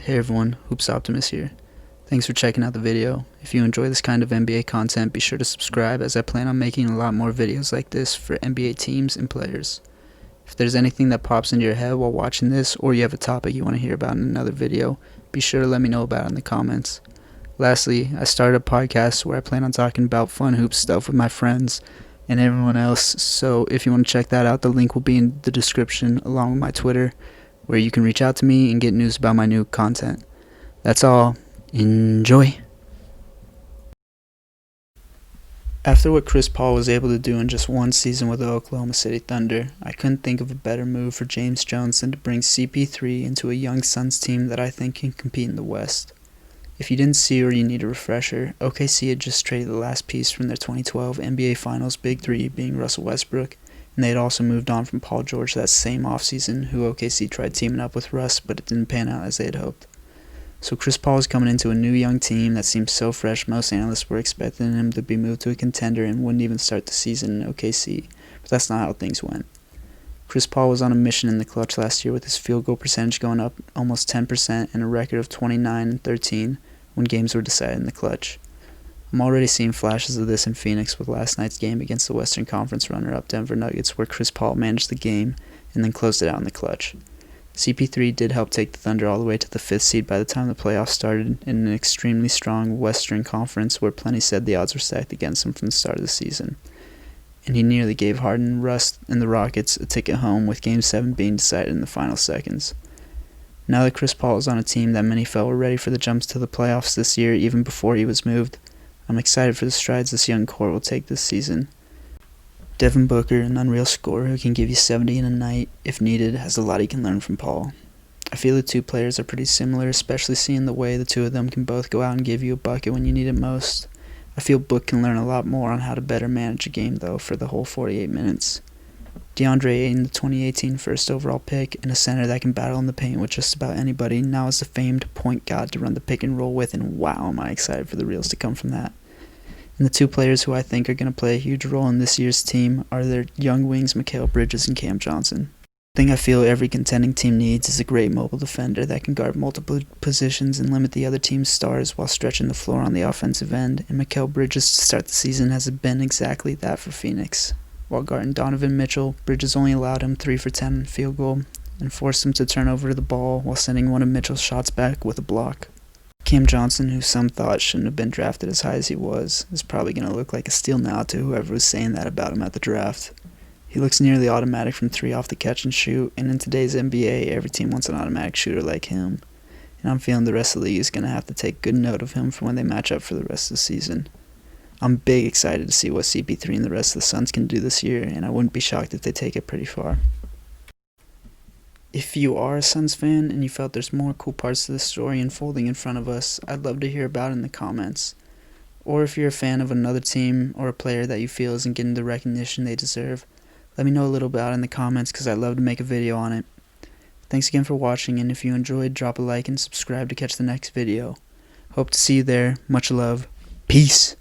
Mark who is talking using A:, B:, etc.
A: Hey everyone, Hoops Optimus here. Thanks for checking out the video. If you enjoy this kind of NBA content, be sure to subscribe as I plan on making a lot more videos like this for NBA teams and players. If there's anything that pops into your head while watching this, or you have a topic you want to hear about in another video, be sure to let me know about it in the comments. Lastly, I started a podcast where I plan on talking about fun hoop stuff with my friends and everyone else, so if you want to check that out, the link will be in the description along with my Twitter, where you can reach out to me and get news about my new content. That's all. Enjoy! After what Chris Paul was able to do in just one season with the Oklahoma City Thunder, I couldn't think of a better move for James Jones than to bring CP3 into a young Suns team that I think can compete in the West. If you didn't see or you need a refresher, OKC had just traded the last piece from their 2012 NBA Finals Big Three, being Russell Westbrook, and they had also moved on from Paul George that same offseason, who OKC tried teaming up with Russ, but it didn't pan out as they had hoped. So Chris Paul is coming into a new young team that seems so fresh most analysts were expecting him to be moved to a contender and wouldn't even start the season in OKC, but that's not how things went. Chris Paul was on a mission in the clutch last year with his field goal percentage going up almost 10% and a record of 29-13 when games were decided in the clutch. I'm already seeing flashes of this in Phoenix with last night's game against the Western Conference runner-up Denver Nuggets, where Chris Paul managed the game and then closed it out in the clutch. CP3 did help take the Thunder all the way to the 5th seed by the time the playoffs started in an extremely strong Western Conference where plenty said the odds were stacked against him from the start of the season. And he nearly gave Harden, Russ, and the Rockets a ticket home, with Game 7 being decided in the final seconds. Now that Chris Paul is on a team that many felt were ready for the jumps to the playoffs this year even before he was moved, I'm excited for the strides this young core will take this season. Devin Booker, an unreal scorer who can give you 70 in a night if needed, has a lot he can learn from Paul. I feel the two players are pretty similar, especially seeing the way the two of them can both go out and give you a bucket when you need it most. I feel Book can learn a lot more on how to better manage a game, though, for the whole 48 minutes. Deandre Ayton, the 2018 first overall pick, and a center that can battle in the paint with just about anybody, now is the famed point god to run the pick and roll with, and wow, am I excited for the reels to come from that. And the two players who I think are going to play a huge role in this year's team are their young wings Mikal Bridges and Cam Johnson. The thing I feel every contending team needs is a great mobile defender that can guard multiple positions and limit the other team's stars while stretching the floor on the offensive end, and Mikal Bridges to start the season has been exactly that for Phoenix. While guarding Donovan Mitchell, Bridges only allowed him 3 for 10 field goal and forced him to turn over the ball while sending one of Mitchell's shots back with a block. Cam Johnson, who some thought shouldn't have been drafted as high as he was, is probably going to look like a steal now to whoever was saying that about him at the draft. He looks nearly automatic from 3 off the catch and shoot, and in today's NBA, every team wants an automatic shooter like him. And I'm feeling the rest of the league is going to have to take good note of him for when they match up for the rest of the season. I'm big excited to see what CP3 and the rest of the Suns can do this year, and I wouldn't be shocked if they take it pretty far. If you are a Suns fan and you felt there's more cool parts to the story unfolding in front of us, I'd love to hear about it in the comments. Or if you're a fan of another team or a player that you feel isn't getting the recognition they deserve, let me know a little about it in the comments, because I'd love to make a video on it. Thanks again for watching, and if you enjoyed, drop a like and subscribe to catch the next video. Hope to see you there. Much love. Peace.